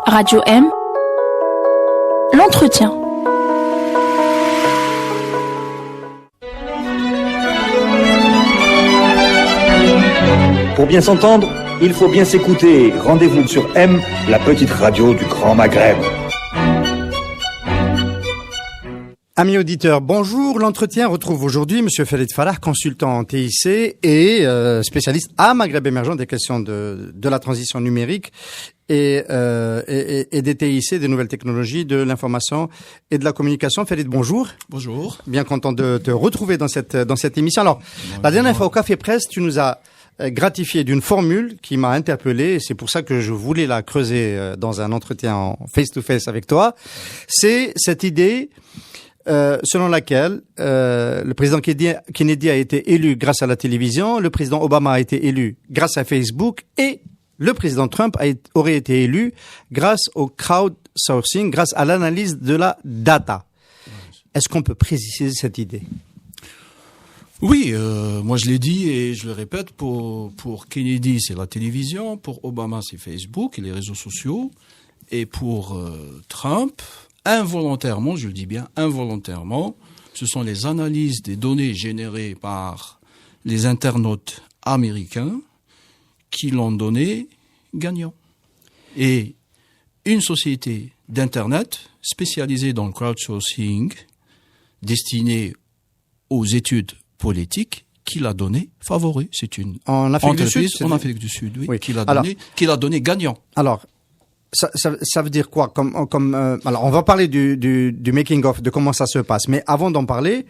Radio M, l'entretien. Pour bien s'entendre, il faut bien s'écouter. Rendez-vous sur M, la petite radio du Grand Maghreb. Amis auditeurs, bonjour. L'entretien retrouve aujourd'hui Monsieur Farid Farah, consultant en TIC et spécialiste à Maghreb émergent des questions de la transition numérique et des TIC, des nouvelles technologies, de l'information et de la communication. Farid, bonjour. Bonjour. Bien content de te retrouver dans cette émission. Alors, la dernière fois au Café Presse, tu nous as gratifié d'une formule qui m'a interpellé, et c'est pour ça que je voulais la creuser dans un entretien en face-to-face avec toi. C'est cette idée selon laquelle le président Kennedy a été élu grâce à la télévision, le président Obama a été élu grâce à Facebook et le président Trump aurait été élu grâce au crowdsourcing, grâce à l'analyse de la data. Est-ce qu'on peut préciser cette idée ? Oui, moi je l'ai dit et je le répète, pour Kennedy c'est la télévision, pour Obama c'est Facebook et les réseaux sociaux, et pour Trump, involontairement, je le dis bien involontairement, ce sont les analyses des données générées par les internautes américains qui l'ont donné gagnant. Et une société d'Internet spécialisée dans le crowdsourcing, destinée aux études politiques, qui l'a donné favori. C'est une en Afrique du Sud, en Afrique du Sud, oui. Qui l'a donné gagnant. Alors, ça veut dire quoi? Alors, on va parler du making of, de comment ça se passe. Mais avant d'en parler,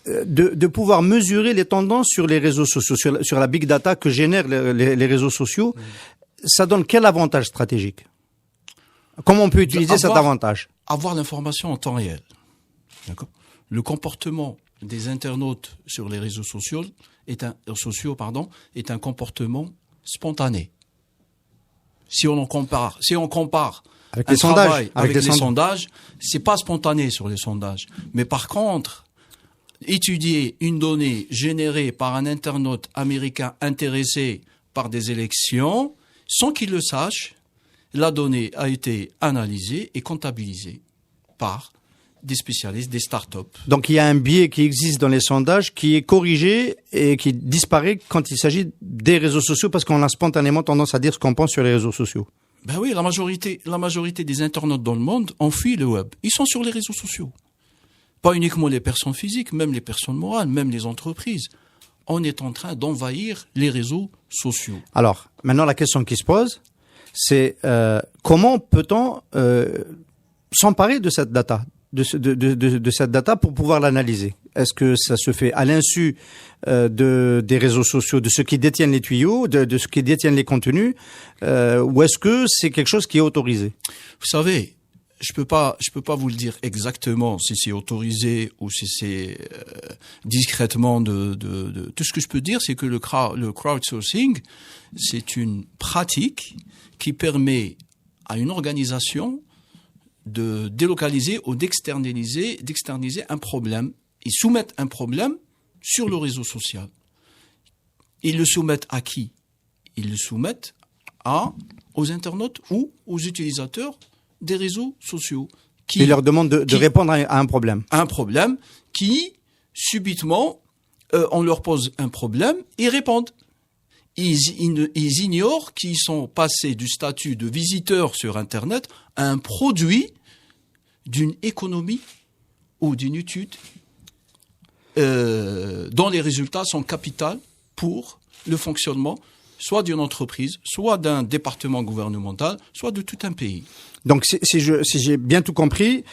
de pouvoir mesurer les tendances sur les réseaux sociaux, sur la big data que génèrent les réseaux sociaux, ça donne quel avantage stratégique? Comment on peut utiliser cet avantage? Avoir l'information en temps réel. D'accord? Le comportement des internautes sur les réseaux sociaux est un comportement spontané. Si on compare avec les sondages, avec les sondages, c'est pas spontané sur les sondages. Mais par contre, étudier une donnée générée par un internaute américain intéressé par des élections, sans qu'il le sache, la donnée a été analysée et comptabilisée par des spécialistes, des startups. Donc il y a un biais qui existe dans les sondages qui est corrigé et qui disparaît quand il s'agit des réseaux sociaux, parce qu'on a spontanément tendance à dire ce qu'on pense sur les réseaux sociaux. Ben oui, la majorité des internautes dans le monde ont fui le web. Ils sont sur les réseaux sociaux. Pas uniquement les personnes physiques, même les personnes morales, même les entreprises. On est en train d'envahir les réseaux sociaux. Alors, maintenant la question qui se pose, c'est comment peut-on s'emparer de cette data, de cette data pour pouvoir l'analyser? Est-ce que ça se fait à l'insu des réseaux sociaux, de ceux qui détiennent les tuyaux, de ceux qui détiennent les contenus, ou est-ce que c'est quelque chose qui est autorisé? Vous savez, je peux pas vous le dire exactement si c'est autorisé ou si c'est discrètement tout ce que je peux dire, c'est que le crowdsourcing, c'est une pratique qui permet à une organisation de délocaliser ou d'externaliser un problème. Ils soumettent un problème sur le réseau social. Ils le soumettent à qui? Ils le soumettent aux internautes ou aux utilisateurs des réseaux sociaux. Ils leur demandent de répondre à un problème. Un problème qui, subitement, on leur pose un problème, ils répondent. Ils ignorent qu'ils sont passés du statut de visiteurs sur Internet à un produit d'une économie ou d'une étude dont les résultats sont capitaux pour le fonctionnement soit d'une entreprise, soit d'un département gouvernemental, soit de tout un pays. Donc, si j'ai bien tout compris,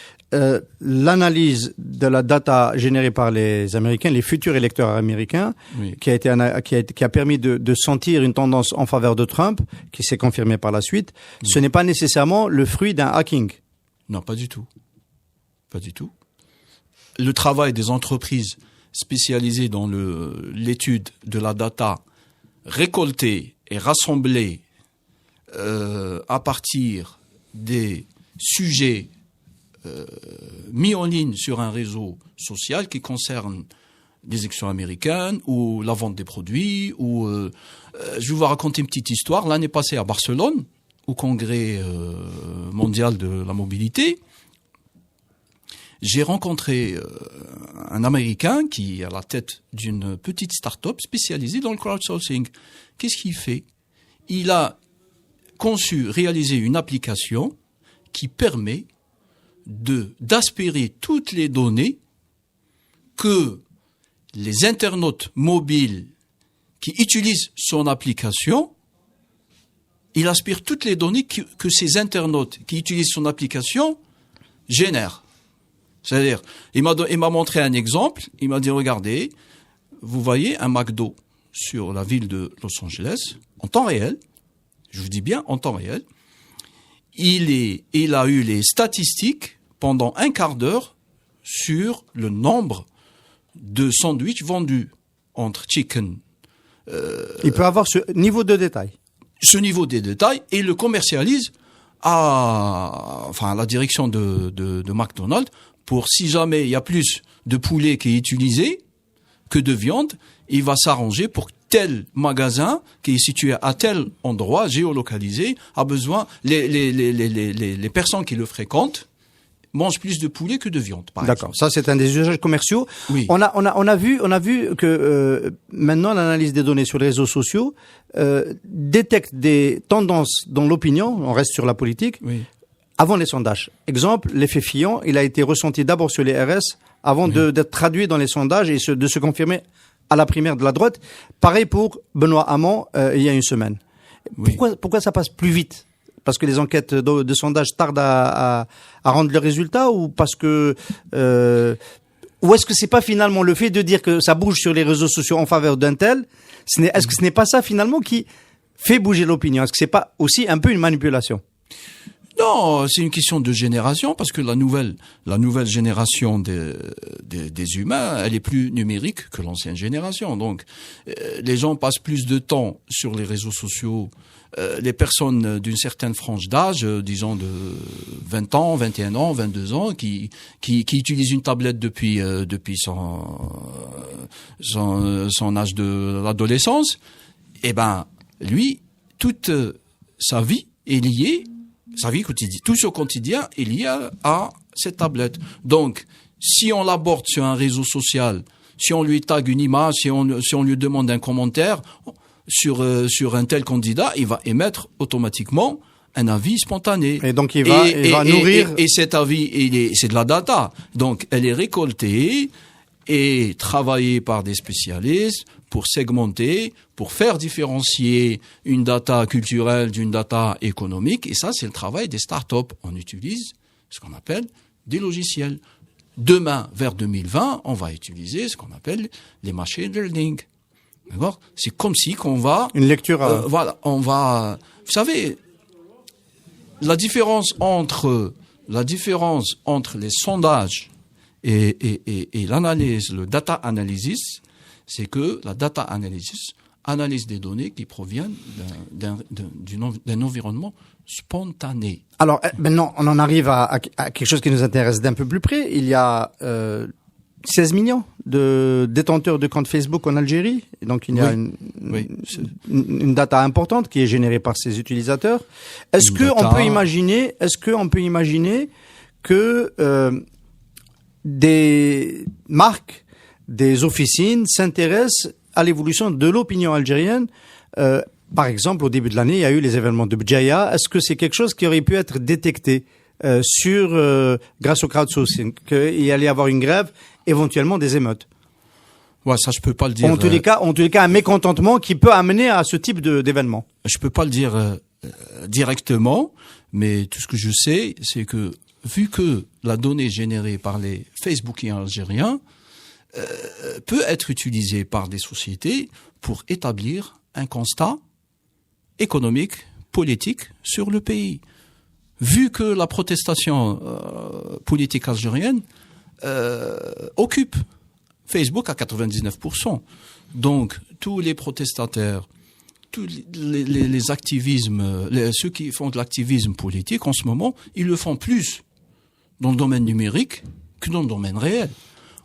l'analyse de la data générée par les Américains, les futurs électeurs américains, oui, qui a permis de sentir une tendance en faveur de Trump, qui s'est confirmée par la suite, oui, ce n'est pas nécessairement le fruit d'un hacking. Non, pas du tout. Pas du tout. Le travail des entreprises spécialisées dans l'étude de la data récoltée et rassemblée à partir des sujets mis en ligne sur un réseau social qui concerne des élections américaines ou la vente des produits. Je vais vous raconter une petite histoire. L'année passée à Barcelone, au congrès mondial de la mobilité, j'ai rencontré un Américain qui est à la tête d'une petite start-up spécialisée dans le crowdsourcing. Qu'est-ce qu'il fait? Il a réalisé une application qui permet d'aspirer toutes les données que les internautes mobiles qui utilisent son application, il aspire toutes les données que ces internautes qui utilisent son application génèrent. C'est-à-dire, il m'a montré un exemple, il m'a dit, regardez, vous voyez un McDo sur la ville de Los Angeles, en temps réel, je vous dis bien en temps réel, il a eu les statistiques pendant un quart d'heure sur le nombre de sandwichs vendus entre chicken. Il peut avoir ce niveau de détail. Ce niveau de détail, et le commercialise à la direction de McDonald's pour, si jamais il y a plus de poulet qui est utilisé que de viande, il va s'arranger pour tel magasin qui est situé à tel endroit géolocalisé a besoin, les personnes qui le fréquentent mangent plus de poulet que de viande, par D'accord. exemple. Ça, c'est un des usages commerciaux. Oui. On a vu que maintenant l'analyse des données sur les réseaux sociaux détecte des tendances dans l'opinion. On reste sur la politique. Oui. Avant les sondages. Exemple, l'effet Fillon, il a été ressenti d'abord sur les RS avant d'être traduit dans les sondages et de se confirmer à la primaire de la droite. Pareil pour Benoît Hamon il y a une semaine. Oui. Pourquoi ça passe plus vite? Parce que les enquêtes de sondage tardent à rendre le résultat, ou parce que ou est-ce que c'est pas finalement le fait de dire que ça bouge sur les réseaux sociaux en faveur d'un tel, est-ce que ce n'est pas ça finalement qui fait bouger l'opinion? Est-ce que c'est pas aussi un peu une manipulation? Non, c'est une question de génération, parce que la nouvelle génération des humains, elle est plus numérique que l'ancienne génération. Donc, les gens passent plus de temps sur les réseaux sociaux. Les personnes d'une certaine frange d'âge, disons de 20 ans, 21 ans, 22 ans, qui utilisent une tablette depuis son âge de l'adolescence, eh ben, lui, toute sa vie est liée, sa vie quotidienne, tout son quotidien est lié à cette tablette. Donc, si on l'aborde sur un réseau social, si on lui tague une image, si on lui demande un commentaire sur un tel candidat, il va émettre automatiquement un avis spontané. Et donc il va nourrir. Et cet avis, c'est de la data. Donc elle est récoltée et travaillée par des spécialistes pour segmenter, pour faire différencier une data culturelle d'une data économique. Et ça, c'est le travail des startups. On utilise ce qu'on appelle des logiciels. Demain, vers 2020, on va utiliser ce qu'on appelle les machine learning. D'accord? C'est comme si qu'on va... Une lecture voilà, on va... Vous savez, la différence entre les sondages et l'analyse, le data analysis, c'est que la data analysis analyse des données qui proviennent d'un environnement spontané. Alors, maintenant, on en arrive à quelque chose qui nous intéresse d'un peu plus près. Il y a 16 millions de détenteurs de comptes Facebook en Algérie. Et donc, il y a une data importante qui est générée par ces utilisateurs. Est-ce qu'on peut imaginer que des marques, des officines s'intéressent à l'évolution de l'opinion algérienne? Par exemple, au début de l'année, il y a eu les événements de Bdjaïa. Est-ce que c'est quelque chose qui aurait pu être détecté grâce au crowdsourcing, qu'il allait y avoir une grève, éventuellement des émeutes? Ouais, ça je peux pas le dire. En tous les cas, un mécontentement qui peut amener à ce type d'événement. Je peux pas le dire directement, mais tout ce que je sais, c'est que vu que la donnée générée par les Facebookiens algériens peut être utilisée par des sociétés pour établir un constat économique, politique sur le pays. Vu que la protestation politique algérienne occupe Facebook à 99%, donc tous les protestataires, tous les activismes, ceux qui font de l'activisme politique en ce moment, ils le font plus dans le domaine numérique que dans le domaine réel.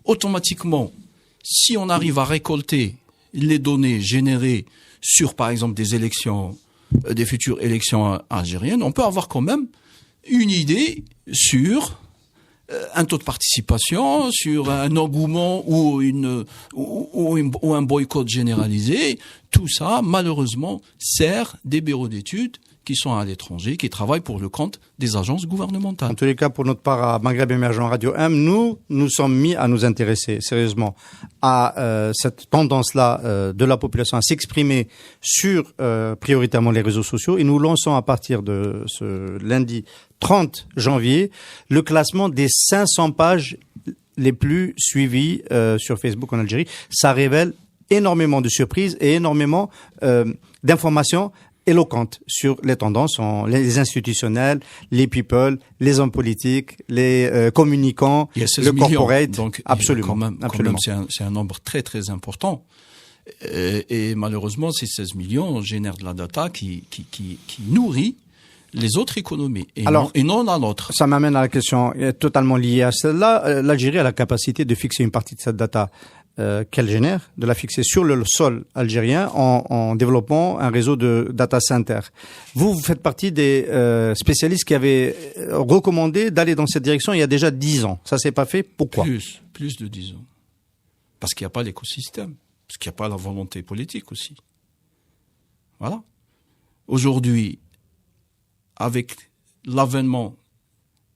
Automatiquement, si on arrive à récolter les données générées sur, par exemple, des élections des futures élections algériennes, on peut avoir quand même une idée sur un taux de participation, sur un engouement ou un boycott généralisé. Tout ça, malheureusement, sert des bureaux d'études qui sont à l'étranger, qui travaillent pour le compte des agences gouvernementales. En tous les cas, pour notre part, à Maghreb Émergent Radio M, nous sommes mis à nous intéresser sérieusement à cette tendance-là de la population à s'exprimer sur prioritairement les réseaux sociaux. Et nous lançons à partir de ce lundi 30 janvier le classement des 500 pages les plus suivies sur Facebook en Algérie. Ça révèle énormément de surprises et énormément d'informations éloquentes sur les tendances, les institutionnels, les people, les hommes politiques, les communicants, le corporate. Donc, absolument. Quand même, c'est un nombre très très important. Et malheureusement, ces 16 millions génèrent de la data qui nourrit les autres économies et non la nôtre. Ça m'amène à la question totalement liée à celle-là. L'Algérie a la capacité de fixer une partie de cette data qu'elle génère, de la fixer sur le sol algérien en développant un réseau de data centers. Vous faites partie des spécialistes qui avaient recommandé d'aller dans cette direction il y a déjà 10 ans. Ça s'est pas fait. Pourquoi ? Plus de 10 ans. Parce qu'il n'y a pas l'écosystème. Parce qu'il n'y a pas la volonté politique aussi. Voilà. Aujourd'hui, avec l'avènement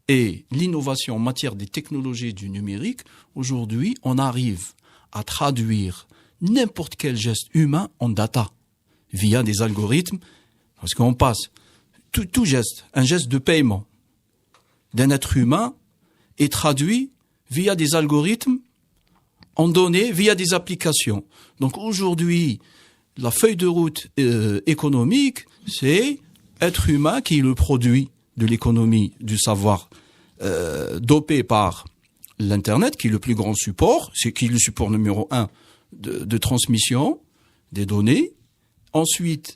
et l'innovation en matière des technologies du numérique, aujourd'hui, on arrive à traduire n'importe quel geste humain en data via des algorithmes, parce qu'on passe tout geste, un geste de paiement d'un être humain est traduit via des algorithmes en données, via des applications. Donc aujourd'hui, la feuille de route économique, c'est être humain qui est le produit de l'économie du savoir dopé par l'Internet, qui est le plus grand support, c'est qui est le support numéro 1 de transmission des données. Ensuite,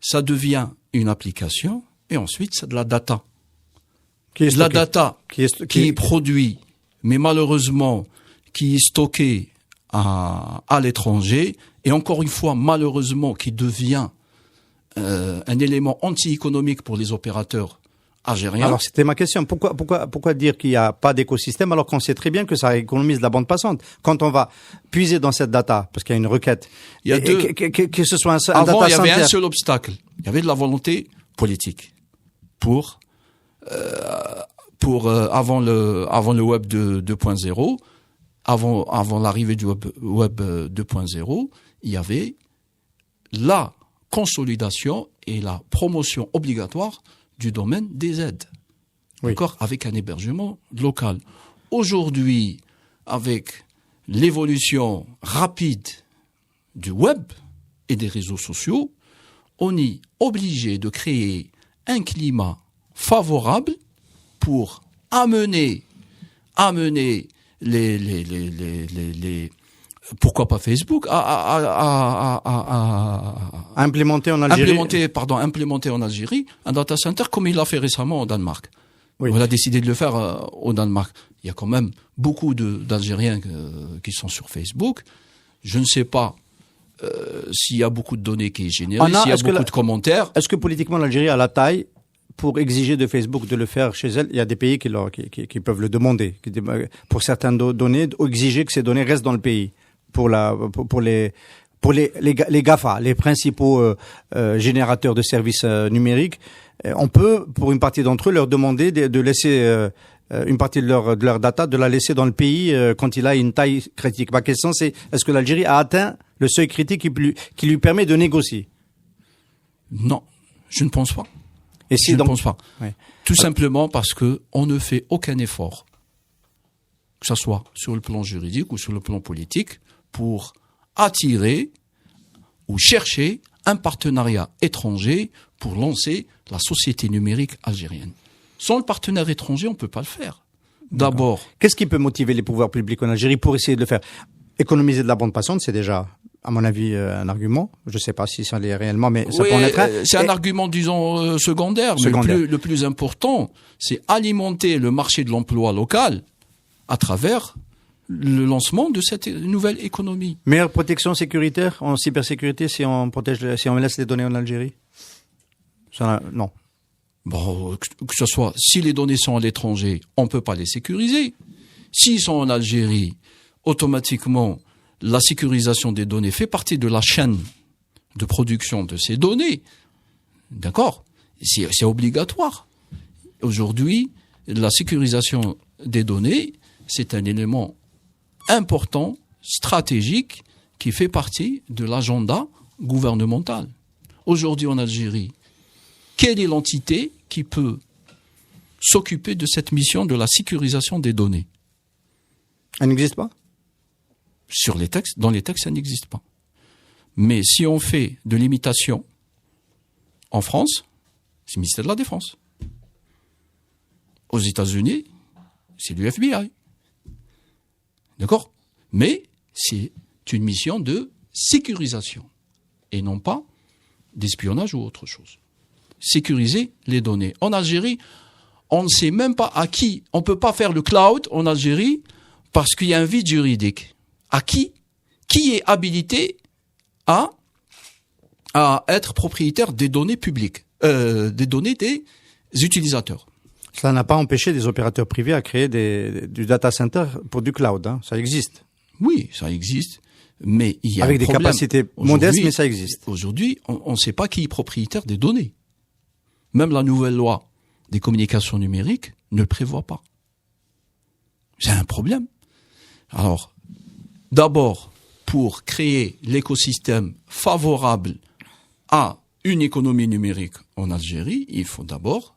ça devient une application, et ensuite, c'est de la data. Qui est produit, mais malheureusement, qui est stocké à l'étranger, et encore une fois, malheureusement, qui devient un élément anti-économique pour les opérateurs algérien. Alors c'était ma question. Pourquoi dire qu'il n'y a pas d'écosystème alors qu'on sait très bien que ça économise de la bande passante quand on va puiser dans cette data parce qu'il y a une requête. Il y a que ce soit un avant, data il y avait center. un seul obstacle. Il y avait de la volonté politique pour avant le web 2.0, avant l'arrivée du web 2.0, il y avait la consolidation et la promotion obligatoire du domaine des aides, oui. D'accord, avec un hébergement local. Aujourd'hui, avec l'évolution rapide du web et des réseaux sociaux, on est obligé de créer un climat favorable pour amener les pourquoi pas Facebook à implémenter en Algérie. Implémenter en Algérie un data center comme il l'a fait récemment au Danemark. Oui. On a décidé de le faire au Danemark. Il y a quand même beaucoup d'Algériens qui sont sur Facebook. Je ne sais pas s'il y a beaucoup de données qui est générées, s'il y a beaucoup de commentaires. Est-ce que politiquement l'Algérie a la taille pour exiger de Facebook de le faire chez elle? Il y a des pays qui peuvent le demander. Pour certaines données, exiger que ces données restent dans le pays. Pour les GAFA, les principaux générateurs de services numériques, on peut, pour une partie d'entre eux, leur demander de laisser une partie de leur data, de la laisser dans le pays quand il a une taille critique. Ma question, c'est est-ce que l'Algérie a atteint le seuil critique qui lui permet de négocier? Non, je ne pense pas. Et si je ne pense pas. Ouais. Tout simplement parce que on ne fait aucun effort, que ce soit sur le plan juridique ou sur le plan politique, pour attirer ou chercher un partenariat étranger pour lancer la société numérique algérienne. Sans le partenaire étranger, on ne peut pas le faire. D'abord. Qu'est-ce qui peut motiver les pouvoirs publics en Algérie pour essayer de le faire? Économiser de la bande passante, c'est déjà, à mon avis, un argument. Je ne sais pas si ça l'est réellement, mais ça peut en être un. C'est un argument, disons, secondaire. Mais le plus important, c'est alimenter le marché de l'emploi local à travers le lancement de cette nouvelle économie. Meilleure protection sécuritaire en cybersécurité si on laisse les données en Algérie? Non. Bon, que ce soit, si les données sont à l'étranger, on peut pas les sécuriser. S'ils sont en Algérie, automatiquement, la sécurisation des données fait partie de la chaîne de production de ces données. D'accord? C'est obligatoire. Aujourd'hui, la sécurisation des données, c'est un élément important, stratégique, qui fait partie de l'agenda gouvernemental. Aujourd'hui, en Algérie, quelle est l'entité qui peut s'occuper de cette mission de la sécurisation des données? Elle n'existe pas? Dans les textes, ça n'existe pas. Mais si on fait de l'imitation en France, c'est le ministère de la Défense. Aux États-Unis, c'est le FBI. D'accord? Mais c'est une mission de sécurisation et non pas d'espionnage ou autre chose. Sécuriser les données. En Algérie, on ne sait même pas à qui. On ne peut pas faire le cloud en Algérie parce qu'il y a un vide juridique. À qui? Qui est habilité à être propriétaire des données publiques, des données des utilisateurs? Ça n'a pas empêché des opérateurs privés à créer du data center pour du cloud. Hein. Ça existe. Oui, ça existe. Mais il y a avec un des problème. Capacités modestes, mais ça existe. Aujourd'hui, on ne sait pas qui est propriétaire des données. Même la nouvelle loi des communications numériques ne le prévoit pas. C'est un problème. Alors, d'abord, pour créer l'écosystème favorable à une économie numérique en Algérie, il faut d'abord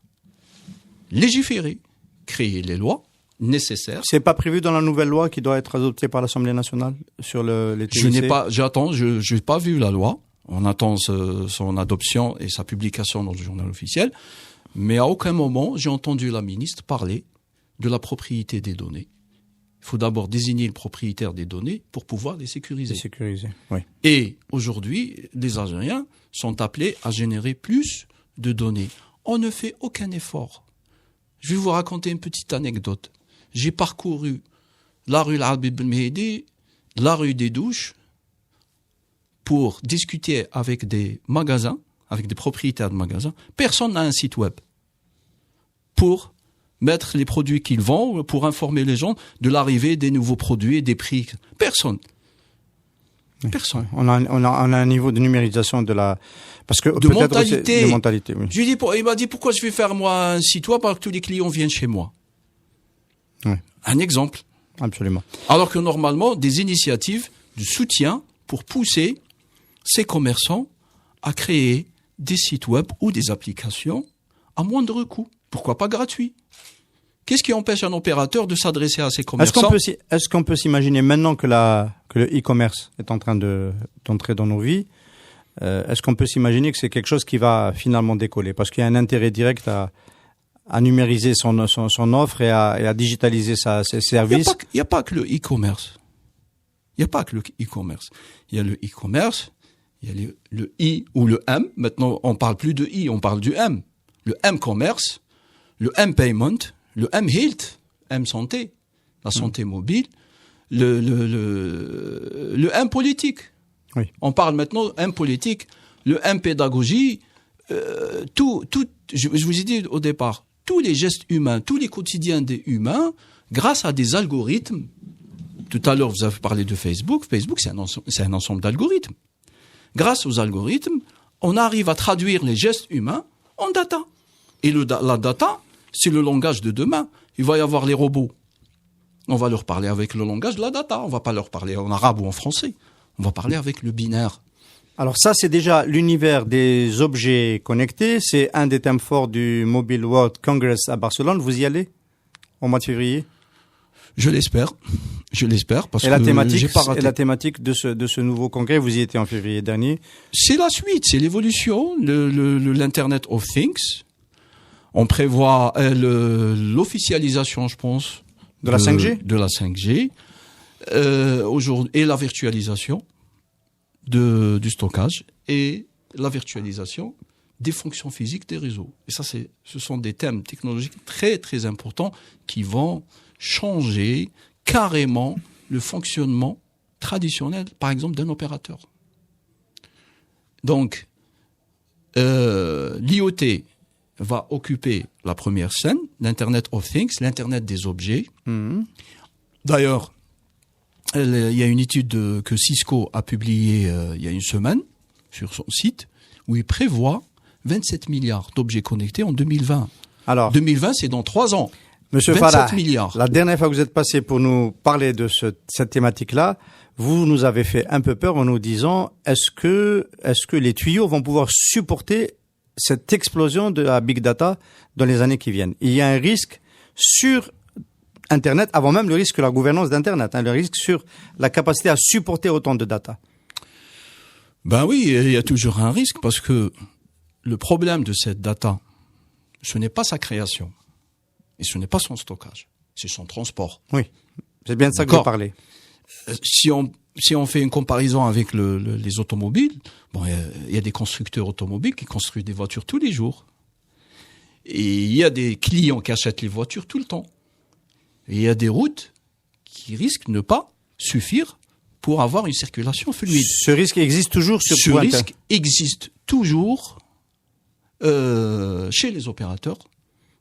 légiférer, créer les lois nécessaires. C'est pas prévu dans la nouvelle loi qui doit être adoptée par l'Assemblée nationale sur les TIC? Je n'ai pas vu la loi. On attend son adoption et sa publication dans le journal officiel. Mais à aucun moment, j'ai entendu la ministre parler de la propriété des données. Il faut d'abord désigner le propriétaire des données pour pouvoir les sécuriser. Oui. Et aujourd'hui, les Algériens sont appelés à générer plus de données. On ne fait aucun effort. Je vais vous raconter une petite anecdote. J'ai parcouru la rue Al-Habib El-Mehdi, la rue des Douches, pour discuter avec des magasins, avec des propriétaires de magasins. Personne n'a un site web pour mettre les produits qu'ils vendent, pour informer les gens de l'arrivée des nouveaux produits et des prix. Personne. Personne. On a un niveau de numérisation de mentalité. Oui. Je lui dis, il m'a dit pourquoi je vais faire moi un site web alors que tous les clients viennent chez moi. Oui. Un exemple. Absolument. Alors que normalement, des initiatives de soutien pour pousser ces commerçants à créer des sites web ou des applications à moindre coût. Pourquoi pas gratuit? Qu'est-ce qui empêche un opérateur de s'adresser à ces commerçants? Est-ce qu'on peut s'imaginer maintenant que le e-commerce est en train d'entrer dans nos vies, est-ce qu'on peut s'imaginer que c'est quelque chose qui va finalement décoller? Parce qu'il y a un intérêt direct à numériser son offre et à digitaliser ses services. Il n'y a pas que le e-commerce. Il n'y a pas que le e-commerce. Il y a le e-commerce, il y a le i ou le M. Maintenant, on parle plus de i, on parle du M. Le M-commerce, le M-payment, le M-health, M-santé, la santé mobile, le M-politique. Oui. On parle maintenant M-politique, le M-pédagogie, je vous ai dit au départ, tous les gestes humains, tous les quotidiens des humains, grâce à des algorithmes. Tout à l'heure, vous avez parlé de Facebook. Facebook, c'est un ensemble d'algorithmes. Grâce aux algorithmes, on arrive à traduire les gestes humains en data. Et la data, c'est le langage de demain. Il va y avoir les robots. On va leur parler avec le langage de la data. On va pas leur parler en arabe ou en français. On va parler avec le binaire. Alors ça, c'est déjà l'univers des objets connectés. C'est un des thèmes forts du Mobile World Congress à Barcelone. Vous y allez au mois de février? Je l'espère parce que la thématique de ce nouveau congrès, vous y étiez en février dernier. C'est la suite, c'est l'évolution, l'Internet of Things. On prévoit l'officialisation, je pense, de la 5G, de la 5G, aujourd'hui, et la virtualisation du stockage et la virtualisation des fonctions physiques des réseaux. Et ça, ce sont des thèmes technologiques très très importants qui vont changer carrément le fonctionnement traditionnel, par exemple, d'un opérateur. Donc, l'IoT va occuper la première scène, l'Internet of Things, l'Internet des objets. D'ailleurs, il y a une étude que Cisco a publiée il y a une semaine sur son site où il prévoit 27 milliards d'objets connectés en 2020. Alors, 2020, c'est dans 3 ans. Monsieur 27 Farah, milliards. La dernière fois que vous êtes passé pour nous parler de cette thématique-là, vous nous avez fait un peu peur en nous disant est-ce que les tuyaux vont pouvoir supporter cette explosion de la big data dans les années qui viennent? Il y a un risque sur Internet, avant même le risque de la gouvernance d'Internet, le risque sur la capacité à supporter autant de data. Ben oui, il y a toujours un risque parce que le problème de cette data, ce n'est pas sa création et ce n'est pas son stockage, c'est son transport. Oui, c'est bien de ça que je parlais. Si on fait une comparaison avec les automobiles, bon, il y a des constructeurs automobiles qui construisent des voitures tous les jours. Et il y a des clients qui achètent les voitures tout le temps. Et il y a des routes qui risquent de ne pas suffire pour avoir une circulation fluide. Ce risque existe toujours sur Ce risque existe toujours chez les opérateurs,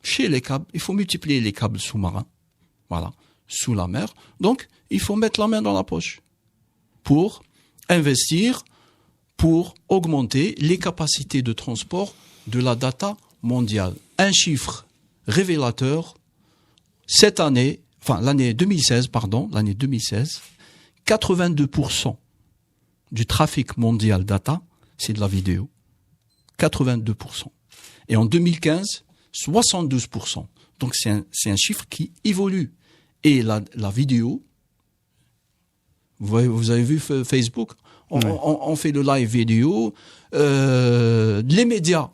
chez les câbles. Il faut multiplier les câbles sous-marins, voilà, sous la mer. Donc, il faut mettre la main dans la poche pour investir, pour augmenter les capacités de transport de la data mondiale. Un chiffre révélateur, cette année, l'année 2016, 82% du trafic mondial data, c'est de la vidéo. 82%. Et en 2015, 72%. Donc c'est un chiffre qui évolue. Et la vidéo, vous avez vu Facebook, on fait le live vidéo, les médias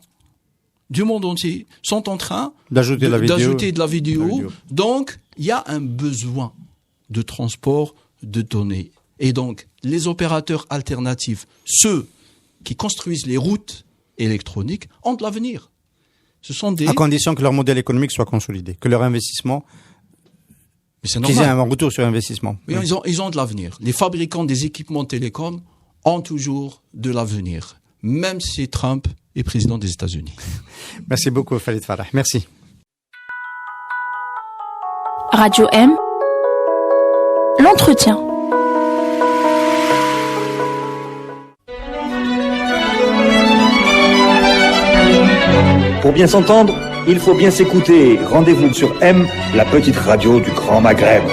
du monde entier sont en train d'ajouter de la vidéo. Donc, il y a un besoin de transport de données. Et donc, les opérateurs alternatifs, ceux qui construisent les routes électroniques, ont de l'avenir. Ce sont des... À condition que leur modèle économique soit consolidé, que leur investissement... Mais c'est normal. Qu'ils aient un retour sur investissement. Oui. Ils ont de l'avenir. Les fabricants des équipements télécoms ont toujours de l'avenir. Même si Trump est président des États-Unis. Merci beaucoup, Khalid Farah. Merci. Radio M, l'entretien. Pour bien s'entendre, il faut bien s'écouter. Rendez-vous sur M, la petite radio du Grand Maghreb.